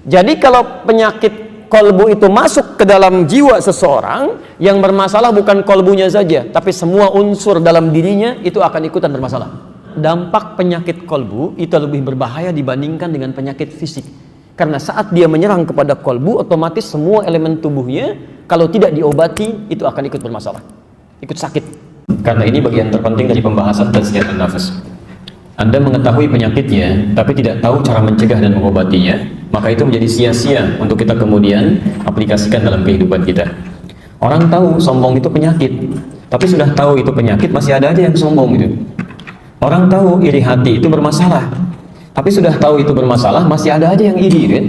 Jadi kalau penyakit kolbu itu masuk ke dalam jiwa seseorang, yang bermasalah bukan kolbunya saja, tapi semua unsur dalam dirinya itu akan ikutan bermasalah. Dampak penyakit kolbu itu lebih berbahaya dibandingkan dengan penyakit fisik. Karena saat dia menyerang kepada kolbu, otomatis semua elemen tubuhnya kalau tidak diobati itu akan ikut bermasalah, ikut sakit. Karena ini bagian terpenting dari pembahasan tazkiyatun nafas. Anda mengetahui penyakitnya, tapi tidak tahu cara mencegah dan mengobatinya, maka itu menjadi sia-sia untuk kita kemudian aplikasikan dalam kehidupan kita. Orang tahu sombong itu penyakit, tapi sudah tahu itu penyakit, masih ada aja yang sombong gitu. Orang tahu iri hati itu bermasalah, tapi sudah tahu itu bermasalah, masih ada aja yang iri kan?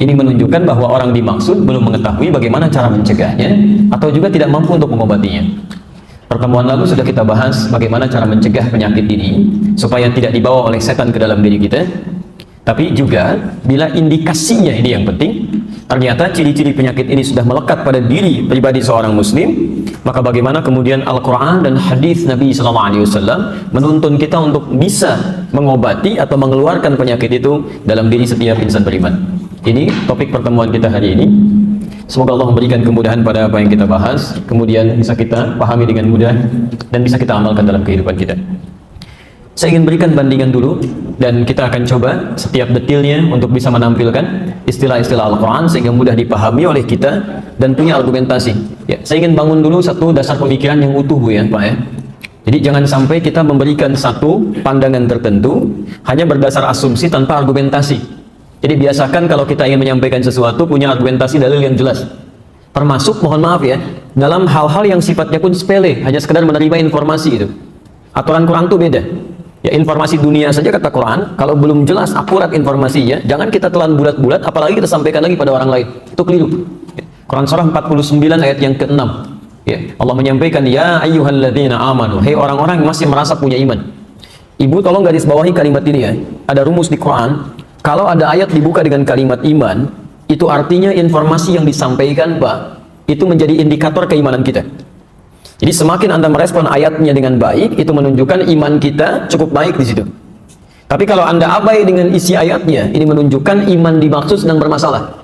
Ini menunjukkan bahwa orang dimaksud belum mengetahui bagaimana cara mencegahnya, atau juga tidak mampu untuk mengobatinya. Pertemuan lalu sudah kita bahas bagaimana cara mencegah penyakit ini supaya tidak dibawa oleh setan ke dalam diri kita. Tapi juga bila indikasinya, ini yang penting, ternyata ciri-ciri penyakit ini sudah melekat pada diri pribadi seorang muslim, maka bagaimana kemudian Al-Quran dan hadis Nabi SAW menuntun kita untuk bisa mengobati atau mengeluarkan penyakit itu dalam diri setiap insan beriman. Ini topik pertemuan kita hari ini. Semoga Allah memberikan kemudahan pada apa yang kita bahas, kemudian bisa kita pahami dengan mudah dan bisa kita amalkan dalam kehidupan kita. Saya ingin berikan bandingan dulu, dan kita akan coba setiap detailnya untuk bisa menampilkan istilah-istilah Al-Quran sehingga mudah dipahami oleh kita dan punya argumentasi. Ya, saya ingin bangun dulu satu dasar pemikiran yang utuh, Bu, ya, Pak, ya. Jadi jangan sampai kita memberikan satu pandangan tertentu hanya berdasar asumsi tanpa argumentasi. Jadi biasakan kalau kita ingin menyampaikan sesuatu punya argumentasi dalil yang jelas. Termasuk, mohon maaf ya, dalam hal-hal yang sifatnya pun sepele, hanya sekedar menerima informasi itu. Aturan Quran itu beda. Ya, informasi dunia saja kata Quran, kalau belum jelas akurat informasinya, jangan kita telan bulat-bulat, apalagi kita sampaikan lagi pada orang lain. Itu keliru. Ya. Quran surah 49 ayat yang ke-6. Ya, Allah menyampaikan, ya ayyuhalladzina amanu, hei orang-orang yang masih merasa punya iman. Ibu tolong garis bawahi kalimat ini ya. Ada rumus di Quran. Kalau ada ayat dibuka dengan kalimat iman, itu artinya informasi yang disampaikan, Pak, itu menjadi indikator keimanan kita. Jadi semakin Anda merespon ayatnya dengan baik, itu menunjukkan iman kita cukup baik di situ. Tapi kalau Anda abai dengan isi ayatnya, ini menunjukkan iman dimaksud sedang bermasalah.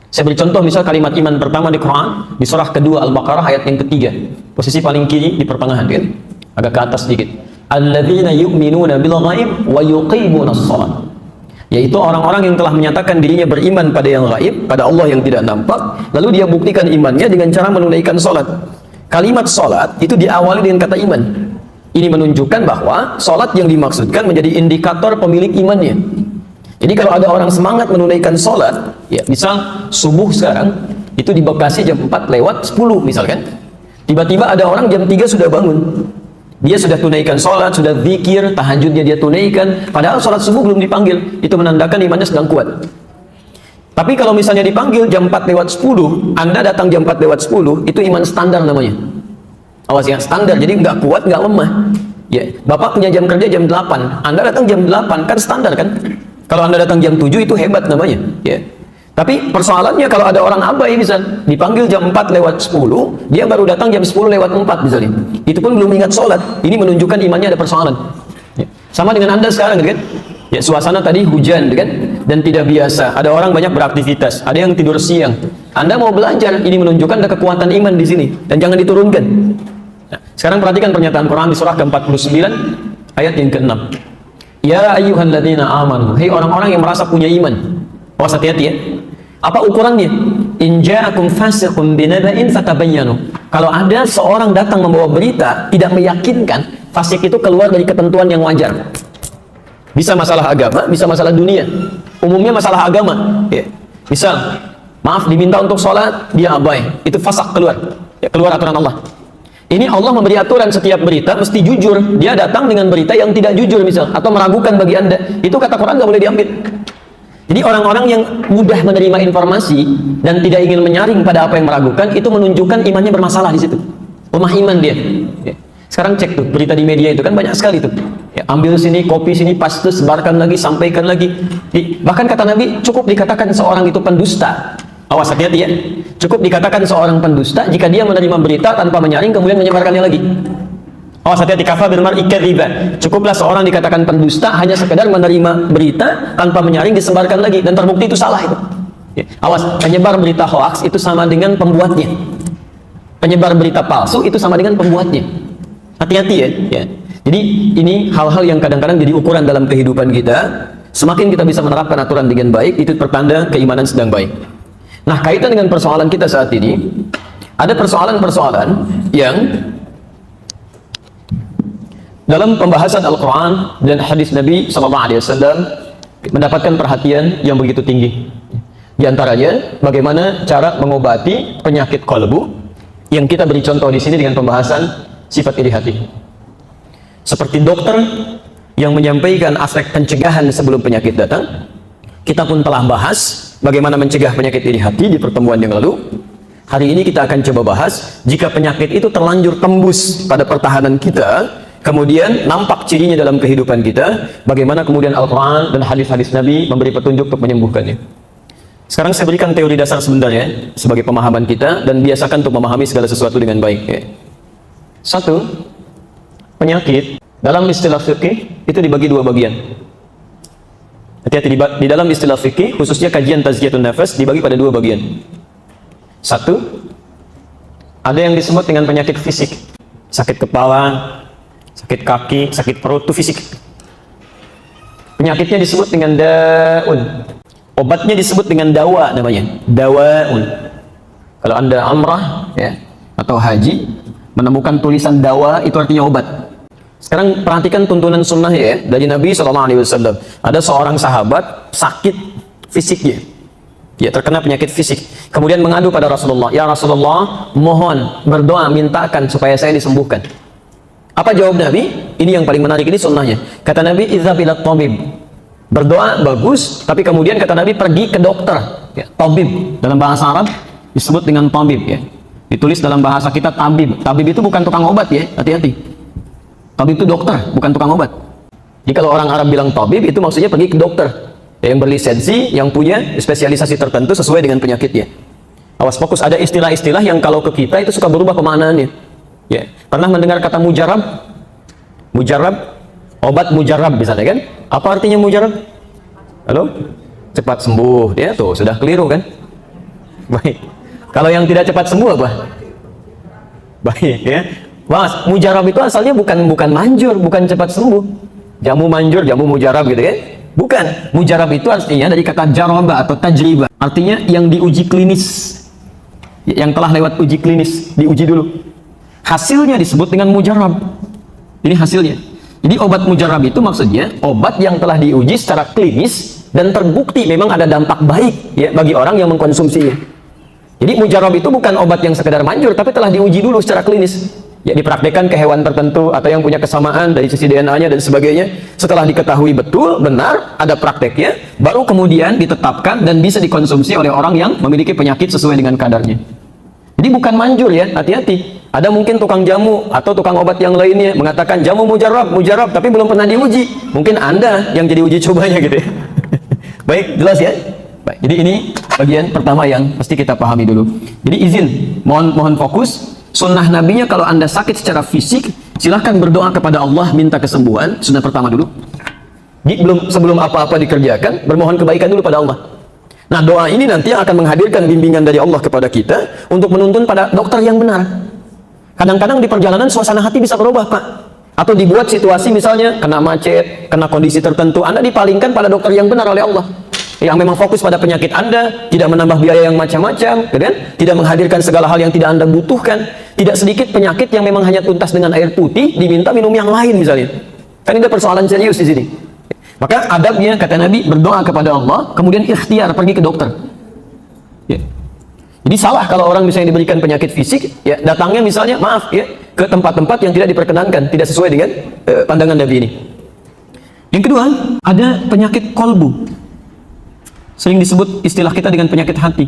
Saya beri contoh, misal kalimat iman pertama di Quran, di surah kedua Al-Baqarah ayat yang ketiga, posisi paling kiri di pertengahan, kan? Agak ke atas sedikit. Alladzina yu'minuna bil ghaib wa yuqimunas shalah. Yaitu orang-orang yang telah menyatakan dirinya beriman pada yang gaib, pada Allah yang tidak nampak, lalu dia buktikan imannya dengan cara menunaikan sholat. Kalimat sholat itu diawali dengan kata iman. Ini menunjukkan bahwa sholat yang dimaksudkan menjadi indikator pemilik imannya. Jadi kalau ada orang semangat menunaikan sholat, ya misal subuh sekarang, itu di Bekasi jam 4 lewat 10 misalkan, tiba-tiba ada orang jam 3 sudah bangun. Dia sudah tunaikan sholat, sudah zikir, tahajudnya dia tunaikan, padahal sholat subuh belum dipanggil. Itu menandakan imannya sedang kuat. Tapi kalau misalnya dipanggil jam 4 lewat 10, Anda datang jam 4 lewat 10, itu iman standar namanya. Awas ya, standar, jadi nggak kuat, nggak lemah. Ya, Bapak punya jam kerja jam 8, Anda datang jam 8, kan standar kan? Kalau Anda datang jam 7, itu hebat namanya. Ya. Tapi persoalannya kalau ada orang abai misal dipanggil jam 4 lewat 10, dia baru datang jam 10 lewat 4 misalnya. Itu pun belum ingat sholat. Ini menunjukkan imannya ada persoalan. Ya. Sama dengan Anda sekarang kan? Ya, suasana tadi hujan kan? Dan tidak biasa. Ada orang banyak beraktivitas, ada yang tidur siang. Anda mau belajar, ini menunjukkan ada kekuatan iman di sini dan jangan diturunkan. Nah, sekarang perhatikan pernyataan Quran di surah ke-49 ayat yang ke-6. Ya ayyuhalladzina amanu, hei orang-orang yang merasa punya iman. Awas, hati-hati ya. Apa ukurannya? In ja'akum fasiqun binaba'in fatabayyanu. Kalau ada seorang datang membawa berita tidak meyakinkan, fasik itu keluar dari ketentuan yang wajar. Bisa masalah agama, bisa masalah dunia. Umumnya masalah agama. Ya. Misal, maaf diminta untuk sholat, dia abai. Itu fasik keluar. Ya, keluar aturan Allah. Ini Allah memberi aturan setiap berita mesti jujur. Dia datang dengan berita yang tidak jujur misal, atau meragukan bagi Anda. Itu kata Quran nggak boleh diambil. Jadi orang-orang yang mudah menerima informasi dan tidak ingin menyaring pada apa yang meragukan, itu menunjukkan imannya bermasalah di situ. Lemah iman dia. Ya. Sekarang cek tuh berita di media itu kan banyak sekali tuh. Ya, ambil sini, kopi sini, paste, sebarkan lagi, sampaikan lagi. Bahkan kata Nabi, cukup dikatakan seorang itu pendusta. Awas, hati-hati ya. Cukup dikatakan seorang pendusta jika dia menerima berita tanpa menyaring kemudian menyebarkannya lagi. Awas hati-hati, kafa bil mar'i kadziban. Cukuplah seorang dikatakan pendusta hanya sekedar menerima berita tanpa menyaring disebarkan lagi dan terbukti itu salah itu. Ya. Awas, penyebar berita hoax itu sama dengan pembuatnya. Penyebar berita palsu itu sama dengan pembuatnya. Hati-hati ya. Ya. Jadi ini hal-hal yang kadang-kadang jadi ukuran dalam kehidupan kita. Semakin kita bisa menerapkan aturan dengan baik, itu pertanda keimanan sedang baik. Nah, kaitan dengan persoalan kita saat ini, ada persoalan-persoalan yang dalam pembahasan Al-Quran dan hadis Nabi SAW mendapatkan perhatian yang begitu tinggi. Di antaranya, bagaimana cara mengobati penyakit qalbu yang kita beri contoh di sini dengan pembahasan sifat iri hati. Seperti dokter yang menyampaikan aspek pencegahan sebelum penyakit datang, kita pun telah bahas bagaimana mencegah penyakit iri hati di pertemuan yang lalu. Hari ini kita akan coba bahas, jika penyakit itu terlanjur tembus pada pertahanan kita, kemudian nampak cirinya dalam kehidupan kita, bagaimana kemudian Al-Quran dan hadis-hadis Nabi memberi petunjuk untuk menyembuhkannya. Sekarang saya berikan teori dasar sebenarnya sebagai pemahaman kita, dan biasakan untuk memahami segala sesuatu dengan baik. Ya. Satu, penyakit dalam istilah fikih itu dibagi dua bagian. Hati-hati, di dalam istilah fikih, khususnya kajian tazkiyatun nafas, dibagi pada dua bagian. Satu, ada yang disebut dengan penyakit fisik, sakit kepala, sakit kaki, sakit perut, itu fisik. Penyakitnya disebut dengan daun, obatnya disebut dengan dawa, namanya dawaun. Kalau Anda umrah ya, atau haji menemukan tulisan dawa, itu artinya obat. Sekarang perhatikan tuntunan sunnah ya dari Nabi SAW. Ada seorang sahabat sakit fisiknya, ya terkena penyakit fisik, kemudian mengadu pada Rasulullah, ya Rasulullah, mohon berdoa mintakan supaya saya disembuhkan. Apa jawab Nabi? Ini yang paling menarik, ini sunnahnya. Kata Nabi, izhab ila tabib. Berdoa bagus, tapi kemudian kata Nabi pergi ke dokter. Ya, tabib dalam bahasa Arab disebut dengan tabib ya. Ditulis dalam bahasa kita tabib. Tabib itu bukan tukang obat ya, hati-hati. Tabib itu dokter, bukan tukang obat. Jadi kalau orang Arab bilang tabib, itu maksudnya pergi ke dokter yang berlisensi, yang punya spesialisasi tertentu sesuai dengan penyakitnya. Awas, fokus, ada istilah-istilah yang kalau ke kita itu suka berubah pemaknaannya. Ya, pernah mendengar kata mujarab? Mujarab, obat mujarab misalnya kan? Apa artinya mujarab? Halo? Cepat sembuh, ya tuh sudah keliru kan? Baik. Kalau yang tidak cepat sembuh apa? Baik ya. Mas, mujarab itu asalnya bukan manjur, bukan cepat sembuh. Jamu manjur, jamu mujarab gitu kan? Bukan. Mujarab itu artinya dari kata jaraba atau tajriba. Artinya yang diuji klinis. Yang telah lewat uji klinis, diuji dulu. Hasilnya disebut dengan mujarab. Ini hasilnya. Jadi obat mujarab itu maksudnya obat yang telah diuji secara klinis dan terbukti memang ada dampak baik ya bagi orang yang mengkonsumsinya. Jadi mujarab itu bukan obat yang sekedar manjur, tapi telah diuji dulu secara klinis. Ya, dipraktikkan ke hewan tertentu atau yang punya kesamaan dari sisi DNA-nya dan sebagainya. Setelah diketahui betul, benar, ada prakteknya, baru kemudian ditetapkan dan bisa dikonsumsi oleh orang yang memiliki penyakit sesuai dengan kadarnya. Jadi bukan manjur ya, hati-hati. Ada mungkin tukang jamu atau tukang obat yang lainnya mengatakan jamu mujarab, tapi belum pernah diuji. Mungkin Anda yang jadi uji cobanya gitu ya. Baik, jelas ya? Baik, jadi ini bagian pertama yang mesti kita pahami dulu. Jadi izin, mohon fokus. Sunnah nabinya kalau Anda sakit secara fisik, silahkan berdoa kepada Allah minta kesembuhan. Sunnah pertama dulu. Jadi sebelum apa-apa dikerjakan, bermohon kebaikan dulu pada Allah. Nah, doa ini nanti akan menghadirkan bimbingan dari Allah kepada kita untuk menuntun pada dokter yang benar. Kadang-kadang di perjalanan suasana hati bisa berubah, Pak. Atau dibuat situasi misalnya kena macet, kena kondisi tertentu, Anda dipalingkan pada dokter yang benar oleh Allah. Yang memang fokus pada penyakit Anda, tidak menambah biaya yang macam-macam, kan? Tidak menghadirkan segala hal yang tidak Anda butuhkan. Tidak sedikit penyakit yang memang hanya tuntas dengan air putih, diminta minum yang lain misalnya. Kan ini persoalan serius di sini. Maka adabnya, kata Nabi, berdoa kepada Allah, kemudian ikhtiar pergi ke dokter. Ya. Jadi salah kalau orang misalnya diberikan penyakit fisik, ya datangnya misalnya, maaf ya, ke tempat-tempat yang tidak diperkenankan, tidak sesuai dengan pandangan Nabi ini. Yang kedua, ada penyakit kolbu. Sering disebut istilah kita dengan penyakit hati.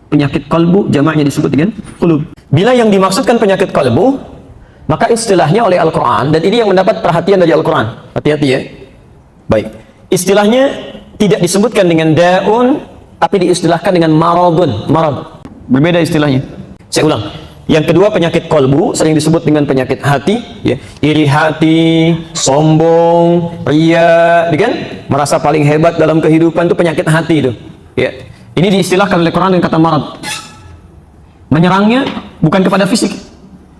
Penyakit kolbu, jamaknya disebut dengan qulub. Bila yang dimaksudkan penyakit kolbu, maka istilahnya oleh Al-Quran, dan ini yang mendapat perhatian dari Al-Quran. Hati-hati ya. Baik. Istilahnya tidak disebutkan dengan daun, tapi diistilahkan dengan maradun. Marad. Berbeda istilahnya. Saya ulang. Yang kedua penyakit kolbu, sering disebut dengan penyakit hati, ya. Iri hati, sombong, ria, kan? Merasa paling hebat dalam kehidupan itu penyakit hati itu. Ya. Ini diistilahkan oleh Quran dengan kata marad. Menyerangnya bukan kepada fisik,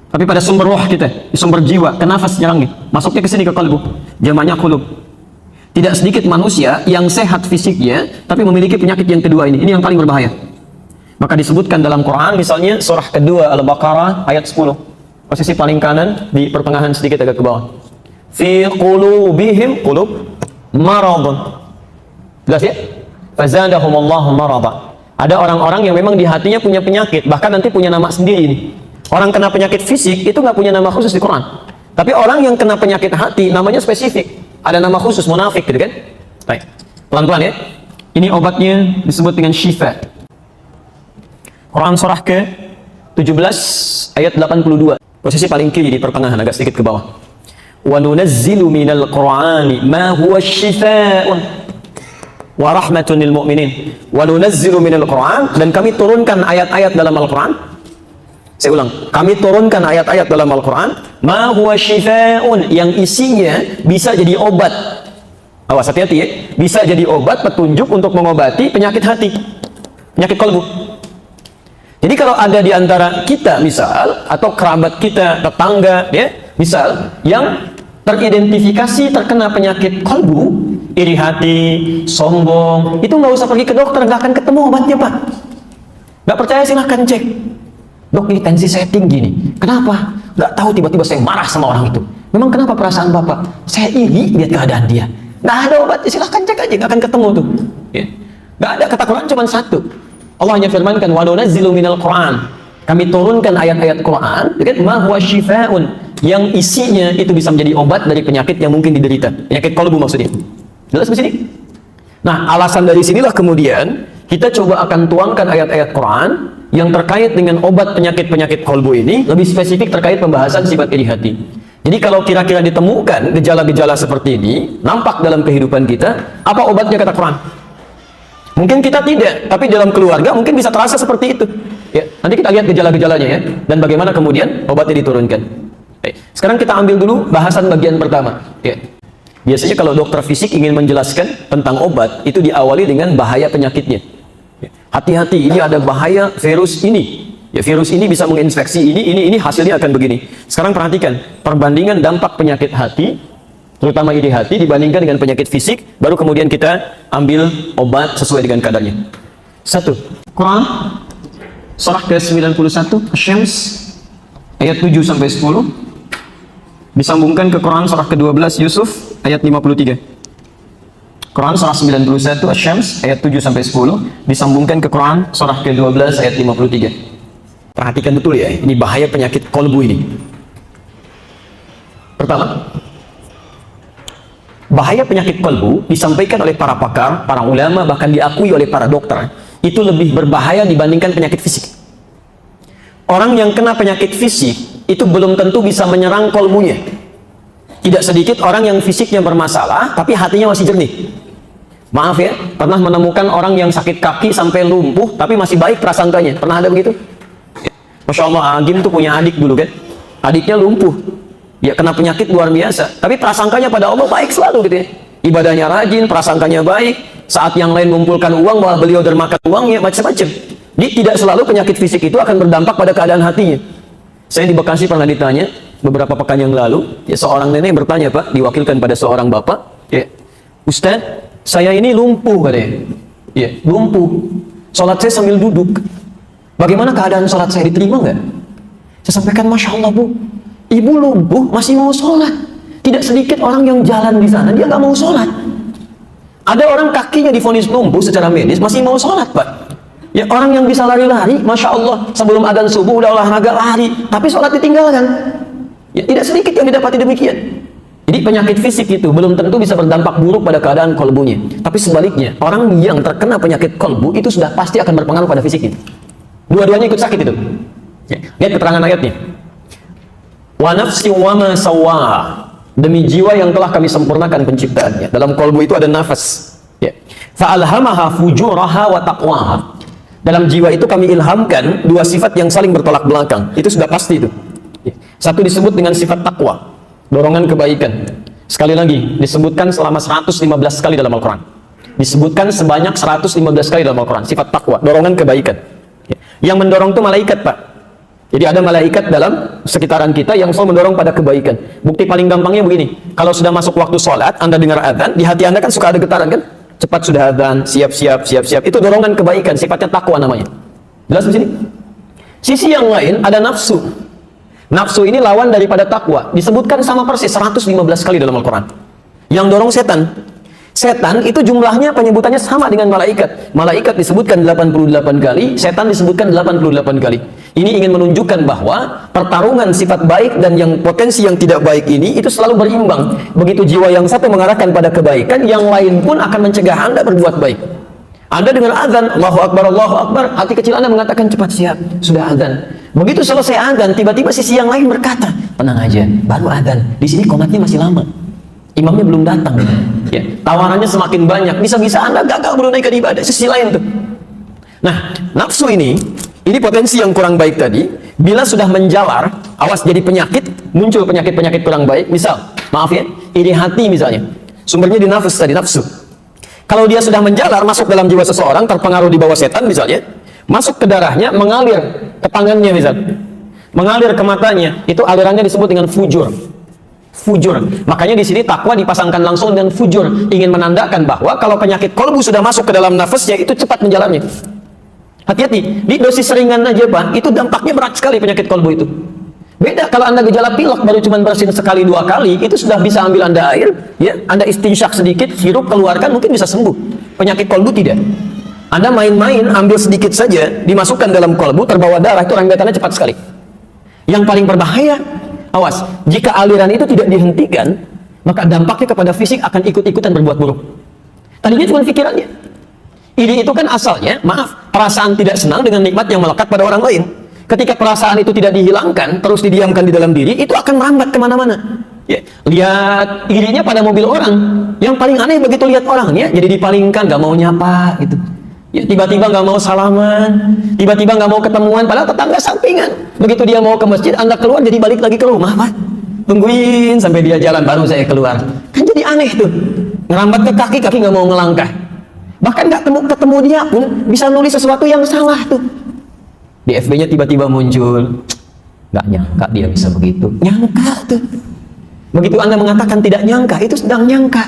tapi pada sumber roh kita, sumber jiwa, ke nafas nyerangnya. Masuknya ke sini ke kolbu. Jamaknya qulub. Tidak sedikit manusia yang sehat fisiknya, tapi memiliki penyakit yang kedua ini. Ini yang paling berbahaya. Maka disebutkan dalam Quran, misalnya surah kedua Al-Baqarah ayat 10, posisi paling kanan di pertengahan sedikit agak ke bawah. Fi qulubihim qulub maradun. Jelas ya? Fazadahumullahu marada. Ada orang-orang yang memang di hatinya punya penyakit, bahkan nanti punya nama sendiri ini. Orang kena penyakit fisik itu nggak punya nama khusus di Quran. Tapi orang yang kena penyakit hati namanya spesifik. Ada nama khusus, munafik gitu kan? Baik. Pelan-pelan ya. Ini obatnya disebut dengan syifa. Quran surah ke-17 ayat 82. Posisi paling kiri di pertengahan agak sedikit ke bawah. Wa nunazzilu minal Qur'ani ma huwa syifaa'un wa rahmatun lil mu'minin. Wa nunazzilu minal Qur'an, dan kami turunkan ayat-ayat dalam Al-Qur'an. Saya ulang, kami turunkan ayat-ayat dalam Al-Qur'an ma huwa syifaa'un, yang isinya bisa jadi obat. Awas, hati-hati ya. Bisa jadi obat, petunjuk untuk mengobati penyakit hati, penyakit kalbu. Jadi kalau ada di antara kita misal, atau kerabat kita, tetangga ya, misal yang teridentifikasi terkena penyakit kalbu, iri hati, sombong, itu nggak usah pergi ke dokter, nggak akan ketemu obatnya Pak. Nggak percaya silahkan cek. Dok, ini tensi saya tinggi nih. Kenapa? Nggak tahu, tiba-tiba saya marah sama orang itu. Memang kenapa perasaan Bapak? Saya iri lihat keadaan dia. Nggak ada obatnya, silahkan cek aja, nggak akan ketemu tuh. Ya. Nggak ada, kata Quran cuma satu. Allah hanya firmankan, wa nunazzilu minal Qur'an. Kami turunkan ayat-ayat Quran, ma huwa syifaa'un, yang isinya itu bisa menjadi obat dari penyakit yang mungkin diderita. Penyakit kalbu maksudnya. Jelas di sini? Nah, alasan dari sinilah kemudian kita coba akan tuangkan ayat-ayat Quran yang terkait dengan obat penyakit-penyakit kalbu ini, lebih spesifik terkait pembahasan sifat iri hati. Jadi kalau kira-kira ditemukan gejala-gejala seperti ini, nampak dalam kehidupan kita, apa obatnya kata Quran? Mungkin kita tidak, tapi dalam keluarga mungkin bisa terasa seperti itu. Ya, nanti kita lihat gejala-gejalanya ya, dan bagaimana kemudian obatnya diturunkan. Sekarang kita ambil dulu bahasan bagian pertama. Ya. Biasanya kalau dokter fisik ingin menjelaskan tentang obat, itu diawali dengan bahaya penyakitnya. Hati-hati, ini ada bahaya virus ini. Ya, virus ini bisa menginfeksi ini hasilnya akan begini. Sekarang perhatikan perbandingan dampak penyakit hati, terutama iri hati, dibandingkan dengan penyakit fisik, baru kemudian kita ambil obat sesuai dengan kadarnya. 1. Quran surah ke-91 Asy-Syams ayat 7 sampai 10 disambungkan ke Quran surah ke-12 Yusuf ayat 53. Quran surah 91 Asy-Syams ayat 7 sampai 10 disambungkan ke Quran surah ke-12 ayat 53. Perhatikan betul ya, ini bahaya penyakit kolbu ini. Pertama, bahaya penyakit kalbu disampaikan oleh para pakar, para ulama, bahkan diakui oleh para dokter, itu lebih berbahaya dibandingkan penyakit fisik. Orang yang kena penyakit fisik itu belum tentu bisa menyerang kalbunya. Tidak sedikit orang yang fisiknya bermasalah tapi hatinya masih jernih. Maaf ya, pernah menemukan orang yang sakit kaki sampai lumpuh tapi masih baik prasangkanya. Pernah ada begitu? Masya Allah, Agim tuh punya adik dulu kan, adiknya lumpuh. Ya, kena penyakit luar biasa, tapi prasangkanya pada Allah baik selalu gitu ya. Ibadahnya rajin, prasangkanya baik. Saat yang lain mengumpulkan uang, malah beliau dermakan uangnya, macam-macam. Jadi tidak selalu penyakit fisik itu akan berdampak pada keadaan hatinya. Saya di Bekasi pernah ditanya beberapa pekan yang lalu, ya seorang nenek bertanya Pak, diwakilkan pada seorang bapak, ya, Ustaz, saya ini lumpuh katanya. Ya, lumpuh. Sholat saya sambil duduk. Bagaimana keadaan sholat saya, diterima nggak? Saya sampaikan, Masya Allah Bu, ibu lumpuh masih mau sholat. Tidak sedikit orang yang jalan di sana, dia nggak mau sholat. Ada orang kakinya divonis lumpuh secara medis, masih mau sholat Pak. Ya, orang yang bisa lari-lari, Masya Allah, sebelum adzan subuh udah olahraga lari, tapi sholat ditinggalkan. Ya, tidak sedikit yang didapati demikian. Jadi penyakit fisik itu belum tentu bisa berdampak buruk pada keadaan kolbunya. Tapi sebaliknya, orang yang terkena penyakit kolbu itu sudah pasti akan berpengaruh pada fisik itu. Dua-duanya ikut sakit itu. Ya, lihat keterangan ayatnya. Wa nafsi wa ma sawwaha, demi jiwa yang telah kami sempurnakan penciptaannya. Dalam kolbu itu ada nafas. Ya. Fa alhamaha fujuraha wa taqwaha. Dalam jiwa itu kami ilhamkan dua sifat yang saling bertolak belakang. Itu sudah pasti itu. Satu disebut dengan sifat takwa, dorongan kebaikan. Sekali lagi, disebutkan selama 115 kali dalam Al-Quran. Disebutkan sebanyak 115 kali dalam Al-Quran. Sifat takwa, dorongan kebaikan. Yang mendorong itu malaikat, Pak. Jadi ada malaikat dalam sekitaran kita yang selalu mendorong pada kebaikan. Bukti paling gampangnya begini. Kalau sudah masuk waktu sholat, Anda dengar adzan, di hati Anda kan suka ada getaran kan? Cepat sudah adzan, siap-siap, siap-siap. Itu dorongan kebaikan, sifatnya takwa namanya. Jelas di sini? Sisi yang lain ada nafsu. Nafsu ini lawan daripada takwa. Disebutkan sama persis 115 kali dalam Al-Quran. Yang dorong setan. Setan itu jumlahnya penyebutannya sama dengan malaikat. Malaikat disebutkan 88 kali, setan disebutkan 88 kali. Ini ingin menunjukkan bahwa pertarungan sifat baik dan yang potensi yang tidak baik ini itu selalu berimbang. Begitu jiwa yang satu mengarahkan pada kebaikan, yang lain pun akan mencegah Anda berbuat baik. Anda dengar azan, Allahu Akbar, hati kecil Anda mengatakan cepat siap, sudah azan. Begitu selesai azan, tiba-tiba sisi yang lain berkata, tenang aja, baru azan. Di sini komatnya masih lama. Imamnya belum datang. Ya, tawarannya semakin banyak. Bisa-bisa Anda gagal menunaikan ibadah. Sisi lain tuh. Nah, nafsu ini potensi yang kurang baik tadi. Bila sudah menjalar, awas jadi penyakit, muncul penyakit-penyakit kurang baik. Misal, maaf ya, iri hati misalnya. Sumbernya di nafsu tadi, nafsu. Kalau dia sudah menjalar, masuk dalam jiwa seseorang, terpengaruh di bawah setan misalnya, masuk ke darahnya, mengalir ke tangannya misalnya, mengalir ke matanya, itu alirannya disebut dengan fujur. Fujur. Makanya di sini takwa dipasangkan langsung dengan fujur, ingin menandakan bahwa kalau penyakit kolbu sudah masuk ke dalam nafasnya, itu cepat menjalarnya. Hati-hati, di dosis ringan aja Pak, itu dampaknya berat sekali penyakit kolbu itu. Beda kalau Anda gejala pilek baru cuma bersin sekali dua kali, itu sudah bisa ambil Anda air, ya, Anda istinsyak sedikit, hirup keluarkan, mungkin bisa sembuh. Penyakit kolbu tidak. Anda main-main, ambil sedikit saja, dimasukkan dalam kolbu, terbawa darah, itu rembetannya cepat sekali. Yang paling berbahaya, awas, jika aliran itu tidak dihentikan, maka dampaknya kepada fisik akan ikut-ikutan berbuat buruk. Tadinya cuma pikirannya. Iri itu kan asalnya, maaf, perasaan tidak senang dengan nikmat yang melekat pada orang lain. Ketika perasaan itu tidak dihilangkan, terus didiamkan di dalam diri, itu akan merambat kemana-mana. Ya, lihat irinya pada mobil orang. Yang paling aneh begitu lihat orangnya, jadi dipalingkan, gak mau nyapa, gitu. Ya, tiba-tiba nggak mau salaman, tiba-tiba nggak mau ketemuan, padahal tetangga sampingan. Begitu dia mau ke masjid, Anda keluar, jadi balik lagi ke rumah, Pak. Tungguin sampai dia jalan, baru saya keluar. Kan jadi aneh tuh. Ngerambat ke kaki, kaki nggak mau ngelangkah. Bahkan nggak ketemu dia pun bisa nulis sesuatu yang salah tuh. Di FB-nya tiba-tiba muncul, nggak nyangka dia bisa begitu. Nyangka tuh. Begitu Anda mengatakan tidak nyangka, itu sedang nyangka.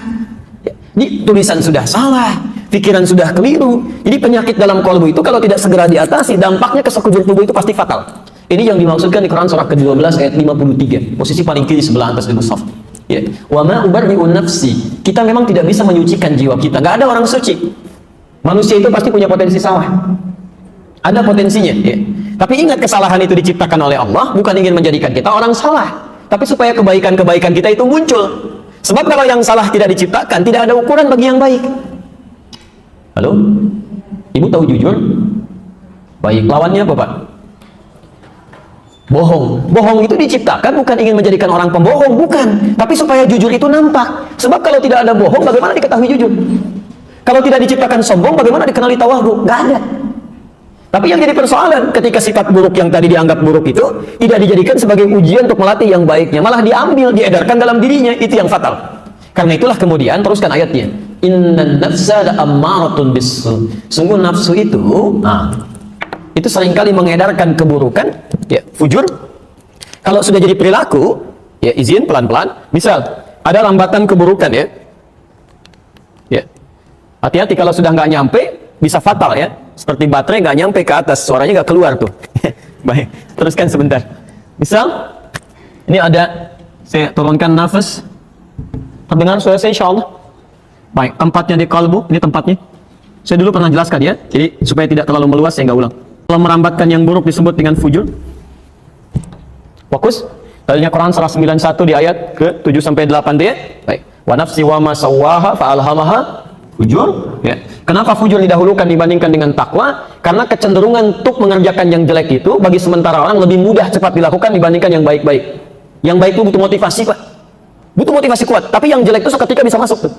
Ya, ini tulisan sudah salah. Pikiran sudah keliru. Jadi penyakit dalam kolbu itu kalau tidak segera diatasi, dampaknya ke sekujur tubuh itu pasti fatal. Ini yang dimaksudkan di Quran surah ke-12 ayat 53. Posisi paling kiri sebelah atas di mushaf. Ya. Wa ma ubarri'u nafsi. Kita memang tidak bisa menyucikan jiwa kita. Nggak ada orang suci. Manusia itu pasti punya potensi salah. Ada potensinya. Ya. Tapi ingat, kesalahan itu diciptakan oleh Allah, bukan ingin menjadikan kita orang salah. Tapi supaya kebaikan-kebaikan kita itu muncul. Sebab kalau yang salah tidak diciptakan, tidak ada ukuran bagi yang baik. Halo? Ibu tahu jujur? Baik, lawannya apa Pak? Bohong. Bohong itu diciptakan bukan ingin menjadikan orang pembohong, bukan. Tapi supaya jujur itu nampak. Sebab kalau tidak ada bohong, bagaimana diketahui jujur? Kalau tidak diciptakan sombong, bagaimana dikenali tawadhu? Nggak ada. Tapi yang jadi persoalan, ketika sifat buruk yang tadi dianggap buruk itu tidak dijadikan sebagai ujian untuk melatih yang baiknya, malah diambil, diedarkan dalam dirinya, itu yang fatal. Karena itulah kemudian, teruskan ayatnya, innan nafsa la'ammaratun bis-su. Sungguh nafsu itu, itu seringkali mengedarkan keburukan, ya, fujur. Kalau sudah jadi perilaku, ya izin pelan-pelan. Misal, ada lambatan keburukan, ya. Ya. Hati-hati kalau sudah nggak nyampe, bisa fatal ya. Seperti baterai nggak nyampe ke atas, suaranya nggak keluar tuh. Baik, teruskan sebentar. Misal, ini ada, saya turunkan nafas. Terdengar suara saya insya Allah? Baik, tempatnya di kalbu, ini tempatnya. Saya dulu pernah jelaskan ya, jadi supaya tidak terlalu meluas saya nggak ulang. Kalau merambatkan yang buruk disebut dengan fujur. Fokus. Tadinya Quran surah 91 di ayat ke-7-8 dia. Baik. Wa nafsi wa ma sawwaha fa alhamaha fujur. Ya. Kenapa fujur didahulukan dibandingkan dengan takwa? Karena kecenderungan untuk mengerjakan yang jelek itu bagi sementara orang lebih mudah cepat dilakukan dibandingkan yang baik-baik. Yang baik itu butuh motivasi, Pak. Butuh motivasi kuat, tapi yang jelek itu seketika bisa masuk tuh.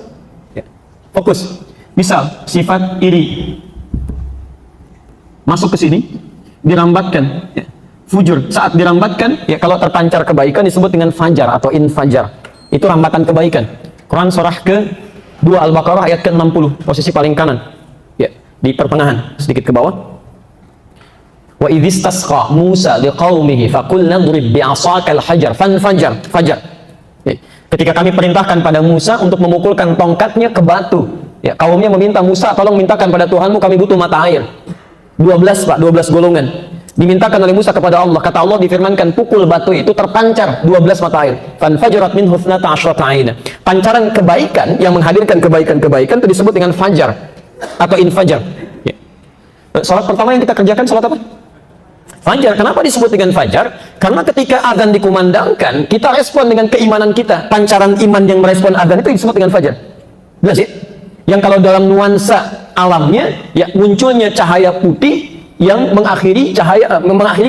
Ya. Fokus. Misal, sifat iri. masuk ke sini, dirambatkan. Ya. Fujur, saat dirambatkan, ya kalau terpancar kebaikan disebut dengan fajar atau infajar. Itu rambatan kebaikan. Quran surah ke-2 Al-Baqarah ayat ke-60, posisi paling kanan. Ya, di pertengahan, sedikit ke bawah. Wa idhistasqa Musa liqaumihi faqulna drib bi'asakal hajar fanfajar, fajar. Ya. Ketika kami perintahkan pada Musa untuk memukulkan tongkatnya ke batu. Ya, kaumnya meminta Musa, tolong mintakan pada Tuhanmu, kami butuh mata air. 12 Pak, 12 golongan. Dimintakan oleh Musa kepada Allah. Kata Allah difirmankan, pukul batu itu terpancar 12 mata air. Fanfajarat min husnata asyrata aina. Pancaran kebaikan yang menghadirkan kebaikan-kebaikan itu disebut dengan fajar atau infajar. Ya. Salat pertama yang kita kerjakan salat apa? Fajar. Kenapa disebut dengan fajar? Karena ketika azan dikumandangkan, kita respon dengan keimanan kita. Pancaran iman yang merespon azan itu disebut dengan fajar. Jelas ya? Yang kalau dalam nuansa alamnya, ya munculnya cahaya putih yang mengakhiri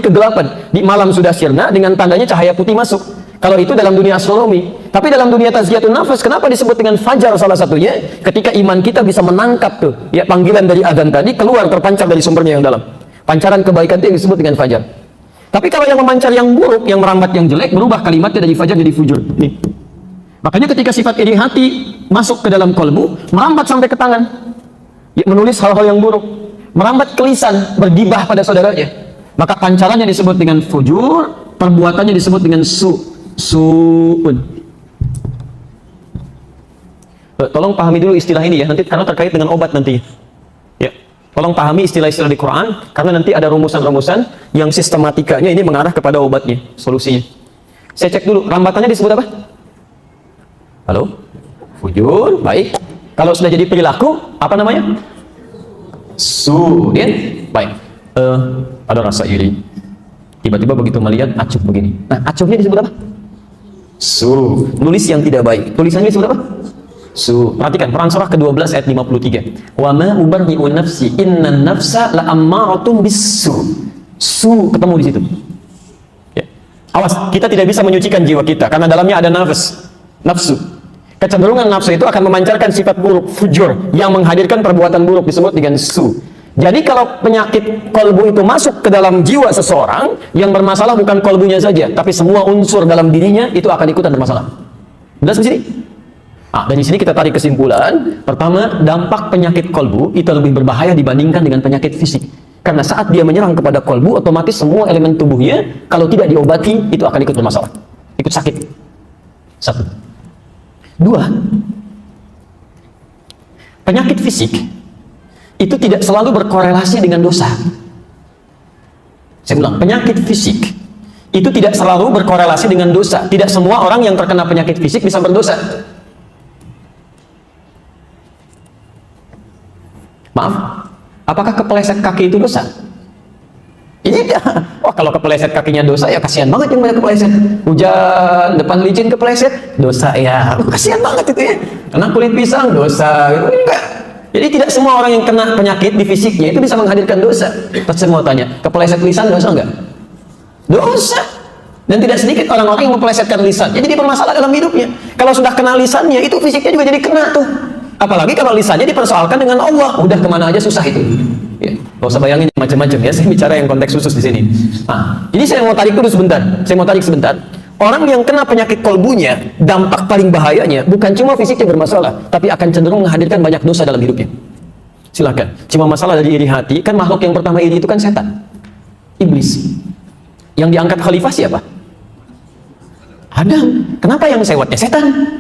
kegelapan. Di malam sudah sirna, dengan tandanya cahaya putih masuk. Kalau itu dalam dunia astronomi. Tapi dalam dunia tazkiyatun nafas, kenapa disebut dengan fajar salah satunya? Ketika iman kita bisa menangkap tuh, ya panggilan dari azan tadi keluar terpancar dari sumbernya yang dalam. Pancaran kebaikan itu yang disebut dengan fajar. Tapi kalau yang memancar yang buruk, yang merambat yang jelek, berubah kalimatnya dari fajar jadi fujur. Nih. Makanya ketika sifat iri hati masuk ke dalam kolbu, merambat sampai ke tangan, ya, menulis hal-hal yang buruk, merambat ke lisan, bergibah pada saudaranya, maka pancarannya disebut dengan fujur, perbuatannya disebut dengan su'un. Tolong pahami dulu istilah ini ya, nanti karena terkait dengan obat nanti. Ya, tolong pahami istilah-istilah di Quran, karena nanti ada rumusan-rumusan yang sistematikanya ini mengarah kepada obatnya, solusinya. Saya cek dulu, rambatannya disebut apa? Halo? Fujur, baik. Kalau sudah jadi perilaku, apa namanya? Su'in, baik. Ada rasa iri. Tiba-tiba begitu melihat acuh begini. Nah, acuhnya disebut apa? Nulis yang tidak baik. Tulisannya disebut apa? Perhatikan, Quran surah ke-12 ayat 53. Wa ma ubarri'u nafsi innan nafsa la'ammaratun bis-su. Ketemu di situ. Ya. Awas, kita tidak bisa menyucikan jiwa kita karena dalamnya ada nafsu. Kecenderungan nafsu itu akan memancarkan sifat buruk, fujur, yang menghadirkan perbuatan buruk disebut dengan su. Jadi kalau penyakit kolbu itu masuk ke dalam jiwa seseorang, yang bermasalah bukan kolbunya saja, tapi semua unsur dalam dirinya itu akan ikutan bermasalah. Jelas di sini? Dari sini kita tarik kesimpulan, pertama, dampak penyakit kolbu itu lebih berbahaya dibandingkan dengan penyakit fisik. Karena saat dia menyerang kepada kolbu, otomatis semua elemen tubuhnya, kalau tidak diobati, itu akan ikut bermasalah. Ikut sakit. Satu. Dua, penyakit fisik itu tidak selalu berkorelasi dengan dosa. Saya ulang, penyakit fisik itu tidak selalu berkorelasi dengan dosa. Tidak semua orang yang terkena penyakit fisik bisa berdosa. Maaf, apakah kepeleset kaki itu dosa? Iya. Oh, kalau kepeleset kakinya dosa, ya kasihan banget yang banyak kepeleset. Hujan, depan licin kepeleset, dosa ya. Kasihan banget itu ya. Kena kulit pisang, dosa. Enggak. Jadi tidak semua orang yang kena penyakit di fisiknya itu bisa menghadirkan dosa. Terus saya mau tanya, kepeleset lisan dosa enggak? Dosa. Dan tidak sedikit orang-orang yang mempelesetkan lisan. Jadi dia bermasalah dalam hidupnya. Kalau sudah kena lisannya, itu fisiknya juga jadi kena tuh. Apalagi kalau lisannya dipersoalkan dengan Allah, udah kemana aja susah itu. Ya, nggak usah bayangin macam-macam ya. Saya bicara yang konteks khusus di sini. Jadi saya mau tarik dulu sebentar. Orang yang kena penyakit kolbunya, dampak paling bahayanya bukan cuma fisiknya bermasalah, tapi akan cenderung menghadirkan banyak dosa dalam hidupnya. Silakan. Cuma masalah dari iri hati, kan makhluk yang pertama iri itu kan setan, iblis. Yang diangkat khalifah siapa? Adam. Kenapa yang sewatnya setan?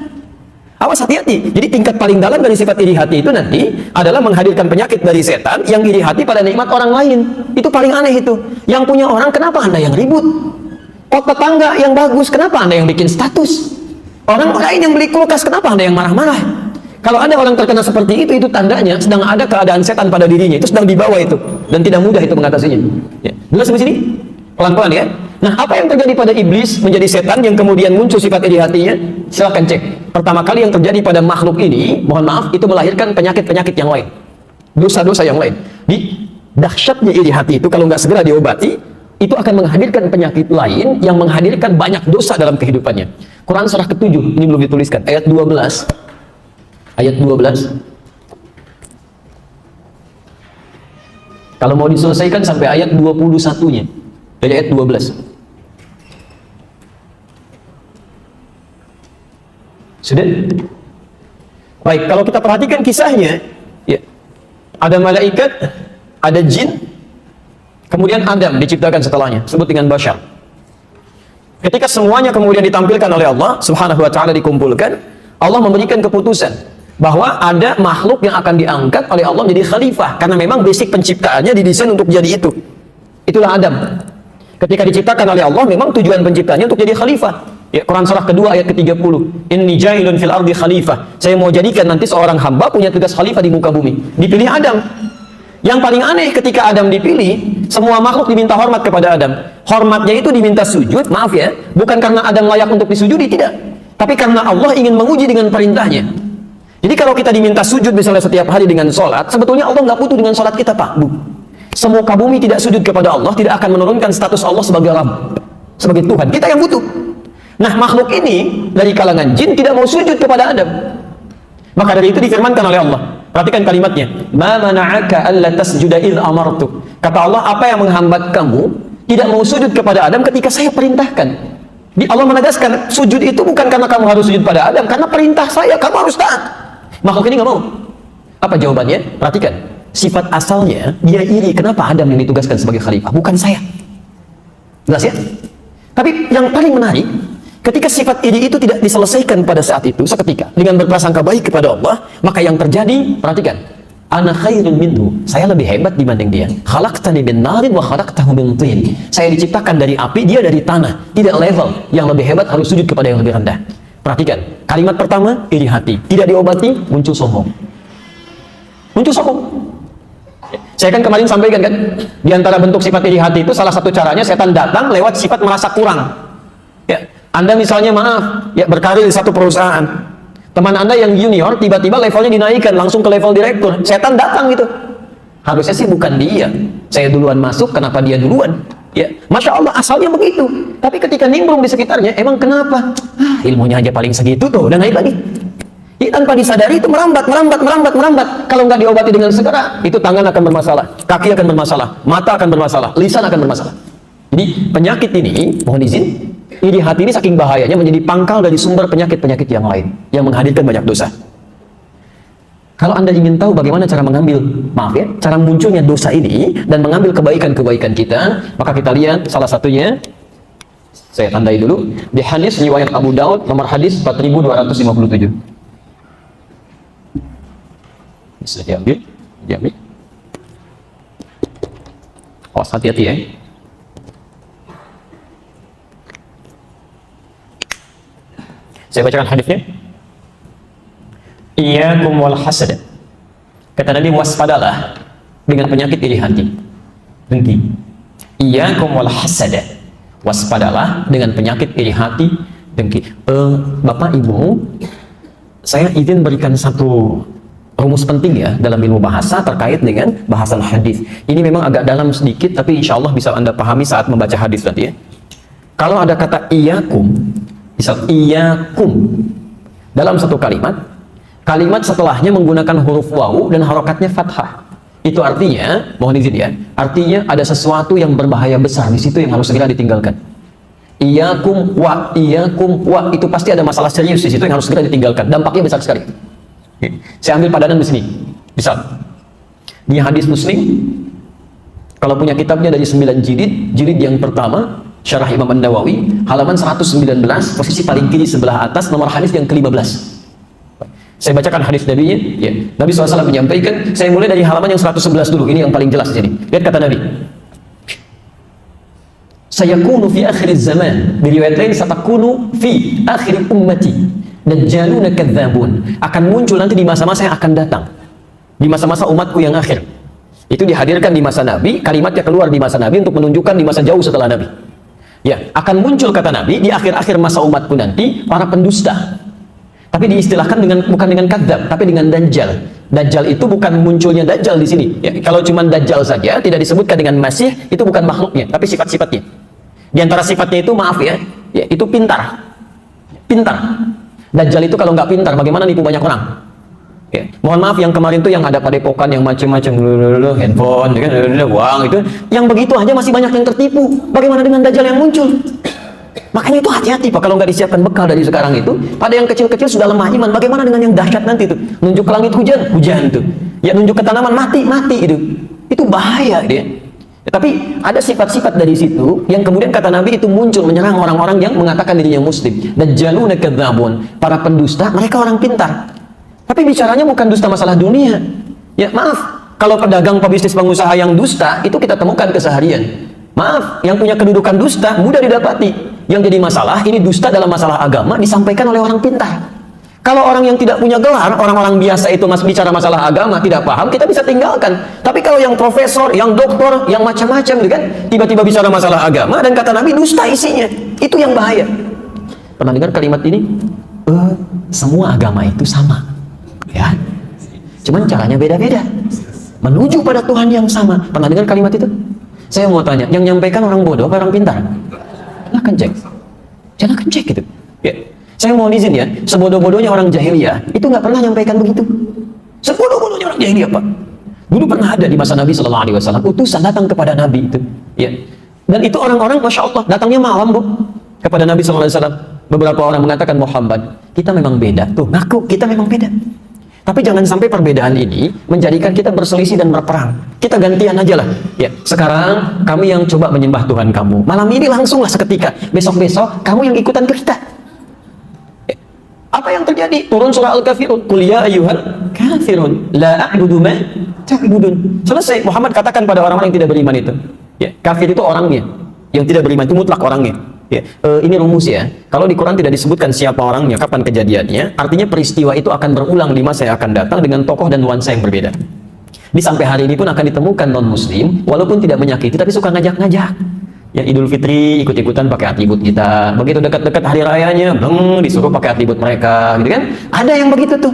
Awas, hati-hati. Jadi tingkat paling dalam dari sifat iri hati itu nanti adalah menghadirkan penyakit dari setan yang iri hati pada nikmat orang lain. Itu paling aneh itu. Yang punya orang, kenapa Anda yang ribut? Kok tetangga yang bagus, kenapa Anda yang bikin status? Orang lain yang beli kulkas, kenapa Anda yang marah-marah? Kalau ada orang terkena seperti itu tandanya sedang ada keadaan setan pada dirinya. Itu sedang dibawa itu. Dan tidak mudah itu mengatasinya. Ya. Jelas di sini? Pelan-pelan ya. Nah, apa yang terjadi pada iblis menjadi setan yang kemudian muncul sifat iri hatinya? Silahkan cek. Pertama kali yang terjadi pada makhluk ini, mohon maaf, itu melahirkan penyakit-penyakit yang lain, dosa-dosa yang lain. Di dahsyatnya iri hati itu kalau nggak segera diobati, itu akan menghadirkan penyakit lain yang menghadirkan banyak dosa dalam kehidupannya. Quran surah ke-7, ini belum dituliskan, ayat 12. Ayat 12. Kalau mau diselesaikan sampai ayat 21-nya. Dari ayat 12. Sudah? Baik, kalau kita perhatikan kisahnya, ya, ada malaikat, ada jin, kemudian Adam diciptakan setelahnya, sebut dengan bashar. Ketika semuanya kemudian ditampilkan oleh Allah Subhanahu wa ta'ala, dikumpulkan, Allah memberikan keputusan bahwa ada makhluk yang akan diangkat oleh Allah menjadi khalifah, karena memang basic penciptaannya didesain untuk jadi itu. Itulah Adam. Ketika diciptakan oleh Allah, memang tujuan penciptanya untuk jadi khalifah. Ya, Quran surah kedua ayat ke-30. Inni ja'ilun fil ardi khalifah. Saya mau jadikan nanti seorang hamba punya tugas khalifah di muka bumi. Dipilih Adam. Yang paling aneh, ketika Adam dipilih, semua makhluk diminta hormat kepada Adam. Hormatnya itu diminta sujud, maaf ya, bukan karena Adam layak untuk disujudi, tidak. Tapi karena Allah ingin menguji dengan perintahnya. Jadi kalau kita diminta sujud misalnya setiap hari dengan sholat, sebetulnya Allah nggak butuh dengan sholat kita, Pak, Bu. Semuka bumi tidak sujud kepada Allah, tidak akan menurunkan status Allah sebagai Rabb, sebagai Tuhan. Kita yang butuh. Nah, makhluk ini dari kalangan jin tidak mau sujud kepada Adam. Maka dari itu difirmankan oleh Allah. Perhatikan kalimatnya. Ma mana'aka alla tasjuda idh amartuk. Kata Allah, apa yang menghambat kamu tidak mau sujud kepada Adam ketika saya perintahkan? Allah menegaskan, sujud itu bukan karena kamu harus sujud pada Adam, karena perintah saya, kamu harus taat. Makhluk ini nggak mau. Apa jawabannya? Perhatikan. Sifat asalnya, dia iri. Kenapa Adam yang ditugaskan sebagai khalifah? Bukan saya. Jelas ya? Tapi yang paling menarik, ketika sifat iri itu tidak diselesaikan pada saat itu, seketika, dengan berprasangka baik kepada Allah, maka yang terjadi, perhatikan, ana khairun minhu, saya lebih hebat dibanding dia. Khalaqtani min narin wa khalaqtahu min tin. Saya diciptakan dari api, dia dari tanah. Tidak level. Yang lebih hebat harus sujud kepada yang lebih rendah. Perhatikan, kalimat pertama, iri hati. Tidak diobati, muncul sombong. Muncul sombong. Saya kan kemarin sampaikan kan, di antara bentuk sifat iri hati itu salah satu caranya setan datang lewat sifat merasa kurang. Ya, Anda misalnya maaf, ya berkarir di satu perusahaan. Teman Anda yang junior tiba-tiba levelnya dinaikkan langsung ke level direktur. Setan datang gitu. Harusnya sih bukan dia. Saya duluan masuk, kenapa dia duluan? Ya, Masya Allah asalnya begitu. Tapi ketika nimbrung di sekitarnya, emang kenapa? Ilmunya aja paling segitu tuh, udah naik lagi. Ya, tanpa disadari itu merambat. Kalau nggak diobati dengan segera, itu tangan akan bermasalah, kaki akan bermasalah, mata akan bermasalah, lisan akan bermasalah. Jadi penyakit ini, mohon izin, iri hati ini saking bahayanya menjadi pangkal dari sumber penyakit-penyakit yang lain yang menghadirkan banyak dosa. Kalau Anda ingin tahu bagaimana cara mengambil, maaf ya, cara munculnya dosa ini dan mengambil kebaikan-kebaikan kita, maka kita lihat salah satunya, saya tandai dulu, di hadis riwayat Abu Daud nomor hadis 4257. Bisa diambil. Awas, hati-hati ya. Saya bacakan hadisnya. Iyyakum wal hasad. Kata Nabi, waspadalah dengan penyakit iri hati, dengki. Iyyakum wal hasad. Waspadalah dengan penyakit iri hati, dengki. Bapak Ibu, saya izin berikan satu rumus penting ya dalam ilmu bahasa terkait dengan bahasan hadis. Ini memang agak dalam sedikit, tapi insya Allah bisa Anda pahami saat membaca hadis nanti ya. Kalau ada kata iyyakum, misal iyyakum dalam satu kalimat, kalimat setelahnya menggunakan huruf wawu dan harokatnya fathah. Itu artinya, mohon izin ya, artinya ada sesuatu yang berbahaya besar di situ yang harus segera ditinggalkan. Iyyakum wa, itu pasti ada masalah serius di situ yang harus segera ditinggalkan. Dampaknya besar sekali. Saya ambil padanan di sini. Misal, di hadis Muslim, kalau punya kitabnya dari 9 jilid yang pertama, Syarah Imam An-Nawawi, halaman 119, posisi paling kiri sebelah atas, nomor hadis yang ke-15. Saya bacakan hadis Nabi-nya. Ya. Nabi SAW menyampaikan, saya mulai dari halaman yang 111 dulu, ini yang paling jelas di sini. Lihat kata Nabi. Sayakunu fi akhir zaman, di riwayat lain satakunu fi akhir ummati. Dajjaluna kadzabun, akan muncul nanti di masa-masa yang akan datang, di masa-masa umatku yang akhir. Itu dihadirkan di masa Nabi, kalimatnya keluar di masa Nabi untuk menunjukkan di masa jauh setelah Nabi. Ya, akan muncul kata Nabi di akhir-akhir masa umatku nanti para pendusta. Tapi diistilahkan dengan bukan dengan kadzab, tapi dengan dajjal. Dajjal itu bukan munculnya dajjal di sini. Ya, kalau cuma dajjal saja tidak disebutkan dengan masih, itu bukan makhluknya, tapi sifat-sifatnya. Di antara sifatnya itu maaf ya, itu pintar. Pintar. Dajjal itu kalau nggak pintar, bagaimana nipu banyak orang? Ya. Mohon maaf yang kemarin tuh yang ada padepokan yang macam-macam, handphone, uang itu, yang begitu aja masih banyak yang tertipu. Bagaimana dengan Dajjal yang muncul? Makanya itu hati-hati Pak, kalau nggak disiapkan bekal dari sekarang itu, pada yang kecil-kecil sudah lemah iman, bagaimana dengan yang dahsyat nanti itu? Nunjuk ke langit hujan tuh. Ya nunjuk ke tanaman mati itu. Itu bahaya dia. Ya, tapi ada sifat-sifat dari situ yang kemudian kata Nabi itu muncul menyerang orang-orang yang mengatakan dirinya muslim. Dajjaluna kadzabun, para pendusta, mereka orang pintar. Tapi bicaranya bukan dusta masalah dunia. Ya maaf, kalau pedagang, pebisnis, pengusaha yang dusta, itu kita temukan keseharian. Maaf, yang punya kedudukan dusta mudah didapati. Yang jadi masalah, ini dusta dalam masalah agama disampaikan oleh orang pintar. Kalau orang yang tidak punya gelar, orang-orang biasa itu bicara masalah agama, tidak paham, kita bisa tinggalkan. Tapi kalau yang profesor, yang doktor, yang macam-macam, kan, tiba-tiba bicara masalah agama, dan kata Nabi dusta isinya. Itu yang bahaya. Pernah dengar kalimat ini? Semua agama itu sama. Ya, cuman caranya beda-beda menuju pada Tuhan yang sama. Pernah dengar kalimat itu? Saya mau tanya, yang nyampaikan orang bodoh apa orang pintar? Silahkan cek gitu. Ya. Saya mau izin ya, sebodoh-bodohnya orang jahiliyah itu nggak pernah nyampaikan begitu. Sebodoh-bodohnya orang jahiliyah Pak. Dulu pernah ada di masa Nabi Shallallahu Alaihi Wasallam utusan datang kepada Nabi itu. Ya. Dan itu orang-orang, masya Allah, datangnya malam Bu kepada Nabi Shallallahu Alaihi Wasallam. Beberapa orang mengatakan, Muhammad, kita memang beda tuh, ngaku kita memang beda. Tapi jangan sampai perbedaan ini menjadikan kita berselisih dan berperang. Kita gantian aja lah. Ya, sekarang kami yang coba menyembah Tuhan kamu. Malam ini langsunglah seketika. Besok-besok kamu yang ikutan ke kita. Ya. Apa yang terjadi? Turun surah Al-Kafirun. Qul ya ayyuhal kafirun la a'budu ma ta'budun. Selesai. Muhammad katakan pada orang-orang yang tidak beriman itu. Ya, kafir itu orangnya. Yang tidak beriman itu mutlak orangnya. Ya, ini rumus ya. Kalau di Quran tidak disebutkan siapa orangnya, kapan kejadiannya, artinya peristiwa itu akan berulang di masa yang akan datang dengan tokoh dan nuansa yang berbeda. Di sampai hari ini pun akan ditemukan non-muslim, walaupun tidak menyakiti, tapi suka ngajak-ngajak. Ya, Idul Fitri ikut-ikutan pakai atribut kita. Begitu dekat-dekat hari rayanya, disuruh pakai atribut mereka, gitu kan? Ada yang begitu tuh.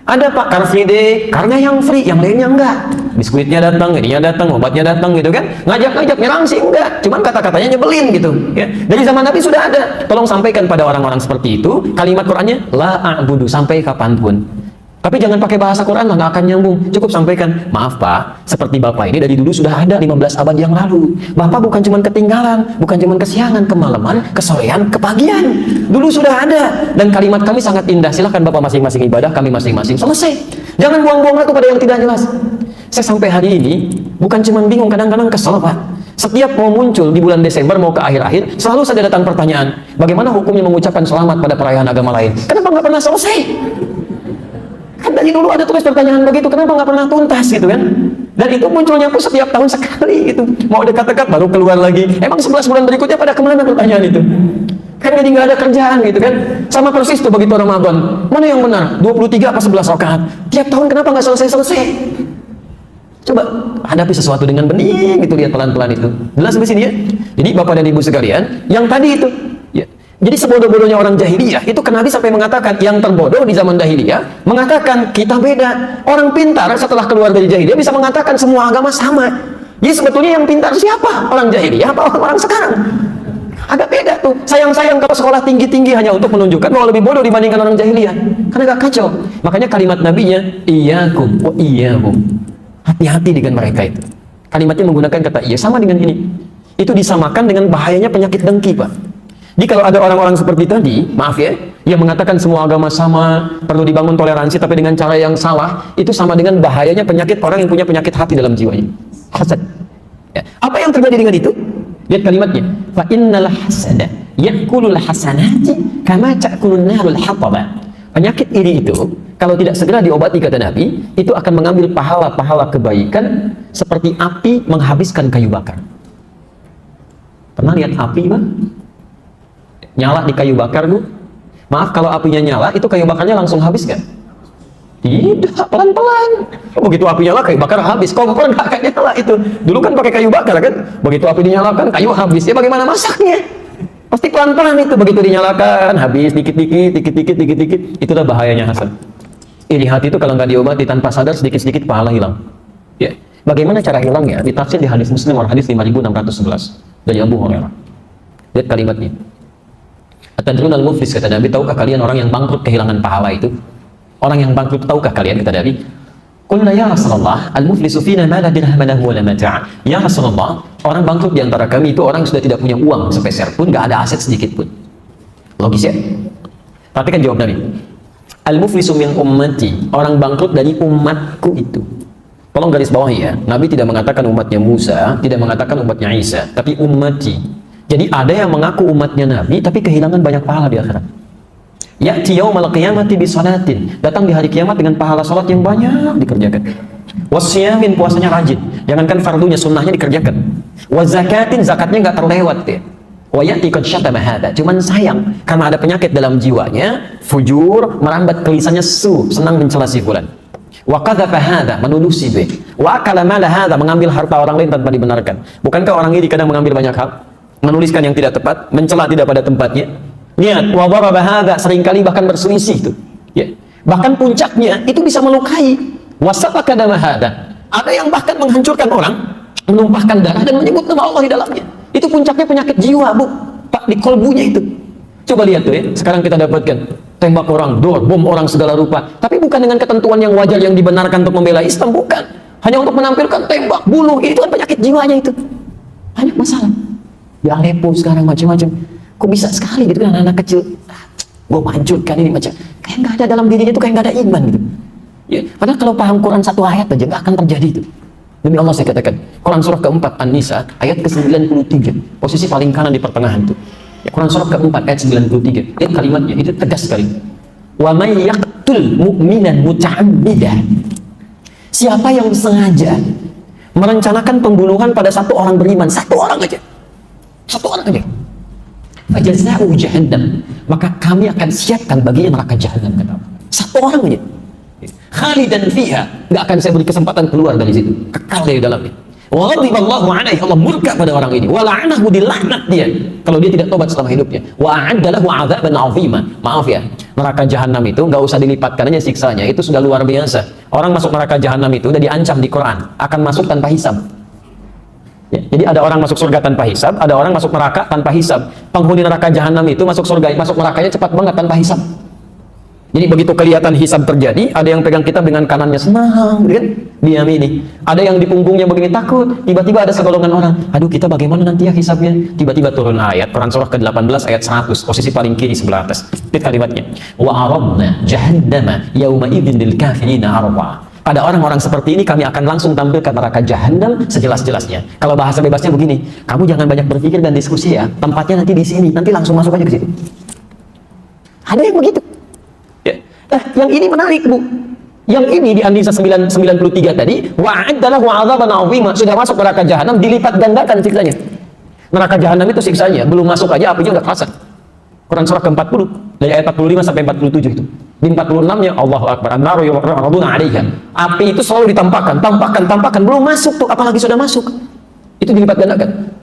Ada Pak, Car Free Day, karena yang free, yang lainnya enggak. Biskuitnya datang, ininya datang, obatnya datang, gitu kan? Ngajak-ngajak, nyerang sih enggak. Cuman kata-katanya nyebelin gitu. Ya. Dari zaman Nabi sudah ada. Tolong sampaikan pada orang-orang seperti itu, kalimat Qur'annya, la a'budu, sampai kapanpun. Tapi jangan pakai bahasa Quran lah, nggak akan nyambung. Cukup sampaikan, maaf Pak, seperti Bapak ini dari dulu sudah ada 15 abad yang lalu. Bapak bukan cuma ketinggalan, bukan cuma kesiangan, kemalaman, kesorean, kepagian. Dulu sudah ada. Dan kalimat kami sangat indah. Silahkan Bapak masing-masing ibadah, kami masing-masing. Selesai. Jangan buang-buang waktu pada yang tidak jelas. Saya sampai hari ini, bukan cuma bingung, kadang-kadang kesel Pak. Setiap mau muncul di bulan Desember, mau ke akhir-akhir, selalu saja datang pertanyaan, bagaimana hukumnya mengucapkan selamat pada perayaan agama lain? Kenapa nggak pernah selesai? Kan dari dulu ada tulis pertanyaan begitu, kenapa nggak pernah tuntas gitu kan? Dan itu munculnya pun setiap tahun sekali gitu. Mau dekat-dekat baru keluar lagi. Emang 11 bulan berikutnya pada kemana pertanyaan itu? Kan jadi nggak ada kerjaan gitu kan? Sama persis tuh begitu Ramadan. Mana yang benar? 23 apa 11 rakaat? Tiap tahun kenapa nggak selesai-selesai? Coba hadapi sesuatu dengan bening gitu, lihat pelan-pelan itu. Jelas sampai sini ya? Jadi Bapak dan Ibu sekalian, yang tadi itu ya. Jadi sebodoh-bodohnya orang jahiliyah itu Nabi sampai mengatakan, yang terbodoh di zaman jahiliyah mengatakan kita beda. Orang pintar setelah keluar dari jahiliyah bisa mengatakan semua agama sama. Jadi sebetulnya yang pintar siapa? Orang jahiliyah apa orang sekarang? Agak beda tuh. Sayang-sayang kalau sekolah tinggi-tinggi hanya untuk menunjukkan bahwa lebih bodoh dibandingkan orang jahiliyah. Karena agak kacau. Makanya kalimat nabinya, iyyakum wa iyyahum. Hati-hati dengan mereka itu. Kalimatnya menggunakan kata iya, sama dengan ini. Itu disamakan dengan bahayanya penyakit dengki, Pak. Jadi kalau ada orang-orang seperti tadi, maaf ya, yang mengatakan semua agama sama, perlu dibangun toleransi tapi dengan cara yang salah, itu sama dengan bahayanya penyakit orang yang punya penyakit hati dalam jiwanya. Hasad. Ya. Apa yang terjadi dengan itu? Lihat kalimatnya. Fa innal hasada ya'kulul hasanati kama ta'kulun narul hataba. Penyakit iri itu kalau tidak segera diobati kata Nabi, itu akan mengambil pahala-pahala kebaikan seperti api menghabiskan kayu bakar. Pernah lihat api, Bang? Nyala di kayu bakar, Bu? Maaf, kalau apinya nyala, itu kayu bakarnya langsung habis kan? Tidak, pelan-pelan. Begitu api nyala, kayu bakar habis. Kompor nggak akan nyala itu. Dulu kan pakai kayu bakar kan? Begitu api dinyalakan, kayu habis. Ya bagaimana masaknya? Pasti pelan-pelan itu. Begitu dinyalakan, habis dikit-dikit, dikit-dikit, dikit-dikit. Itulah bahayanya Hasan. Iri hati itu kalau nggak diobati tanpa sadar, sedikit-sedikit pahala hilang. Ya. Bagaimana cara hilangnya? Ditafsir di hadis Muslim, hadis 5611 dari Abu Hurairah. Lihat kalimatnya. Atadrun al-muflis, kata Nabi, tahukah kalian orang yang bangkrut kehilangan pahala itu? Orang yang bangkrut, tahukah kalian, kata Nabi? Qulna ya Rasulullah, al-muflisu fina ma la dirham lahu wa la mata'. Ya Rasulullah, orang bangkrut di antara kami itu orang yang sudah tidak punya uang sepeser pun, nggak ada aset sedikit pun. Logis ya? Tapi kan jawab Nabi, al-muflisu min ummati, orang bangkrut dari umatku itu. Tolong garis bawahi ya, Nabi tidak mengatakan umatnya Musa, tidak mengatakan umatnya Isa, tapi ummati. Jadi ada yang mengaku umatnya Nabi, tapi kehilangan banyak pahala di akhirat. Ya'ti yaumal qiyamati bi salatin, datang di hari kiamat dengan pahala salat yang banyak dikerjakan. Wasyamin, puasanya rajin, jangankan fardunya, sunnahnya dikerjakan. Wazakatin, zakatnya nggak terlewat ya. Wa ya'ti qad syatama hada, cuman sayang karena ada penyakit dalam jiwanya, fujur, merambat ke lisannya, senang mencela si fulan. Wa qadhafa hada, menuduh si B. Wa akala mala hada, mengambil harta orang lain tanpa dibenarkan. Bukankah orang ini kadang mengambil banyak hal, menuliskan yang tidak tepat, mencela tidak pada tempatnya? Lihat, wa daraba hadza, seringkali bahkan berselisih itu. Ya. Bahkan puncaknya itu bisa melukai. Wasafaka dama hadza. Ada yang bahkan menghancurkan orang, menumpahkan darah dan menyebut nama Allah di dalamnya. Itu puncaknya penyakit jiwa, Bu. Pak, di kolbunya itu. Coba lihat tuh ya, sekarang kita dapatkan tembak orang, bom orang segala rupa. Tapi bukan dengan ketentuan yang wajar yang dibenarkan untuk membela Islam, bukan. Hanya untuk menampilkan tembak, bunuh, itu kan penyakit jiwanya itu. Banyak masalah. Di Aleppo sekarang macam-macam. Kok bisa sekali gitu kan anak-anak kecil, gue hancurkan ini macam, kayak nggak ada dalam dirinya itu, kayak nggak ada iman gitu. Ya, padahal kalau paham Quran satu ayat aja nggak akan terjadi itu. Demi Allah saya katakan, Quran surah keempat An-Nisa ayat ke-93, posisi paling kanan di pertengahan itu. Ya, Quran surah keempat ayat 93, lihat kalimatnya itu tegas sekali. Wa may yaqtul mu'minan muta'ammidan. Siapa yang sengaja merencanakan pembunuhan pada satu orang beriman, satu orang aja. Fajaza'u jahannam, maka kami akan siapkan baginya neraka jahanam, kata Allah. Satu orang aja. Khalidan fiha, nggak akan saya beri kesempatan keluar dari situ, kekal di dalamnya. Wa ghadiballahu alaihi, Allah murka pada orang ini, wa la'anahu, dilaknat dia kalau dia tidak tobat selama hidupnya. Wa a'adda lahu 'adzaban 'azima. Maaf ya, neraka jahanam itu nggak usah dilipatkan aja siksanya, itu sudah luar biasa. Orang masuk neraka jahanam itu udah diancam di Quran, akan masuk tanpa hisab. Ya, jadi ada orang masuk surga tanpa hisab, ada orang masuk neraka tanpa hisab. Penghuni neraka jahanam itu masuk surga, masuk nerakanya cepat banget tanpa hisab. Jadi begitu kelihatan hisab terjadi, ada yang pegang kitab dengan kanannya senang, kan? Diam ini. Ada yang di punggungnya begini takut. Tiba-tiba ada segolongan orang, aduh kita bagaimana nanti ya hisabnya? Tiba-tiba turun ayat Quran surah ke-18 ayat 100, posisi paling kiri sebelah atas. Lihat kalimatnya. Wa arabna jahannama yauma idzin lil kafirina arba. Pada orang-orang seperti ini kami akan langsung tampilkan neraka jahanam sejelas-jelasnya. Kalau bahasa bebasnya begini, kamu jangan banyak berpikir dan diskusi ya, tempatnya nanti di sini, nanti langsung masuk aja ke situ. Ada yang begitu. Ya. Nah, yang ini menarik, Bu. Yang ini di An-Nisa 93 tadi, wa'adda lahu 'adzaban 'azima, sudah masuk neraka jahanam, dilipat gandakan siksanya. Neraka jahanam itu siksanya belum masuk aja apinya udah kerasa. Quran surah ke-40 dari ayat 45 sampai 47 itu. Di 46-nya Allahu Akbar, an-naru yu'raduna 'alaiha. Api itu selalu ditampakkan, belum masuk tuh, apalagi sudah masuk. Itu dilipat gandakan.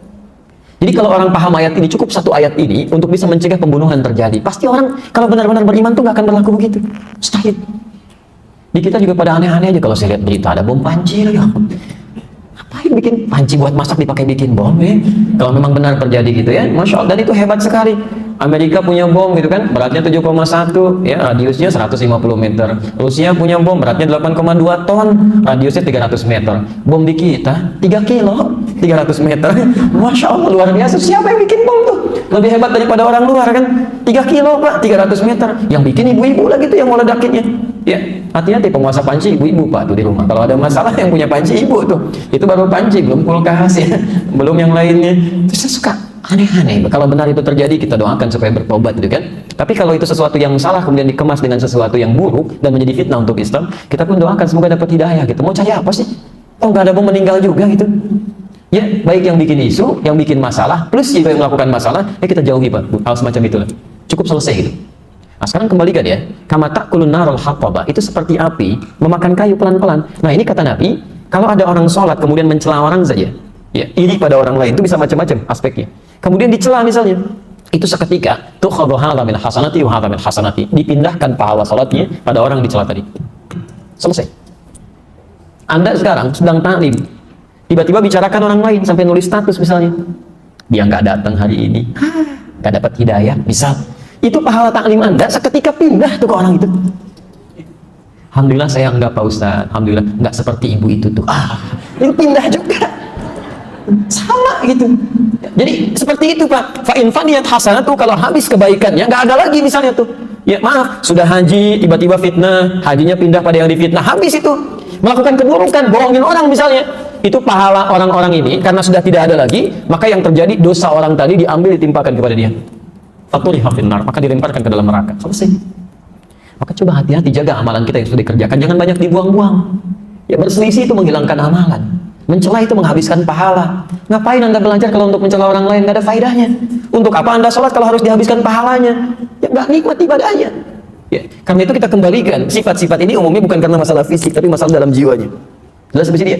Jadi kalau orang paham ayat ini, cukup satu ayat ini untuk bisa mencegah pembunuhan terjadi. Pasti orang kalau benar-benar beriman tuh nggak akan berlaku begitu. Mustahil. Di kita juga pada aneh-aneh aja kalau saya lihat berita ada bom panci ya. Ngapain bikin panci buat masak dipakai bikin bom ya? Kalau memang benar terjadi gitu ya, Masya Allah, dan itu hebat sekali. Amerika punya bom gitu kan, beratnya 7,1 ya, radiusnya 150 meter. Rusia punya bom beratnya 8,2 ton, radiusnya 300 meter. Bom di kita 3 kilo, 300 meter. Masya Allah, luar biasa. Siapa yang bikin bom tuh? Lebih hebat daripada orang luar kan? 3 kilo Pak, 300 meter. Yang bikin ibu-ibu lagi tuh yang mau ledakinnya. Ya, hati-hati penguasa panci ibu-ibu Pak tuh di rumah. Kalau ada masalah yang punya panci ibu tuh. Itu baru panci, belum kulkas ya. Belum yang lainnya. Terus saya suka aneh-aneh. Kalau benar itu terjadi, kita doakan supaya bertobat gitu kan. Tapi kalau itu sesuatu yang salah kemudian dikemas dengan sesuatu yang buruk dan menjadi fitnah untuk Islam, kita pun doakan semoga dapat hidayah gitu. Mau cari apa sih? Oh, nggak ada bom meninggal juga gitu. Ya, baik yang bikin isu, yang bikin masalah, plus itu yang melakukan masalah, ya kita jauhi Pak. Hal semacam itulah. Cukup selesai gitu. Nah, sekarang kembalikan ya. Kama ta'kulun narul hattaba, itu seperti api memakan kayu pelan-pelan. Nah, ini kata Nabi, kalau ada orang sholat kemudian mencela orang saja, ya, iri pada orang lain, itu bisa macam-macam aspeknya. Kemudian dicela misalnya, itu seketika tukhadhu hadza min hasanati wa hadza min hasanati, dipindahkan pahala salatnya pada orang yang dicela tadi. Selesai. Anda sekarang sedang taklim, tiba-tiba bicarakan orang lain sampai nulis status misalnya, dia nggak datang hari ini, nggak dapat hidayah, misal, itu pahala taklim Anda seketika pindah tuh ke orang itu. Alhamdulillah saya enggak Pak Ustaz. Alhamdulillah enggak seperti ibu itu tuh. Itu pindah juga. Sama gitu. Jadi seperti itu Pak. Fa in faniyat hasanatu, kalau habis kebaikannya nggak ada lagi misalnya tuh. Ya maaf, sudah haji tiba-tiba fitnah, hajinya pindah pada yang difitnah, habis itu. Melakukan keburukan, bohongin orang misalnya. Itu pahala orang-orang ini karena sudah tidak ada lagi, maka yang terjadi dosa orang tadi diambil ditimpakan kepada dia. Faturiha finnar, maka dilemparkan ke dalam neraka. Selesai. Maka coba hati-hati jaga amalan kita yang sudah dikerjakan, jangan banyak dibuang-buang. Ya berselisih itu menghilangkan amalan. Mencela itu menghabiskan pahala. Ngapain Anda belajar kalau untuk mencela orang lain? Nggak ada faedahnya. Untuk apa Anda sholat kalau harus dihabiskan pahalanya? Ya nggak nikmat ibadahnya. Ya, karena itu kita kembalikan sifat-sifat ini umumnya bukan karena masalah fisik, tapi masalah dalam jiwanya. Jelas sampai sini ya?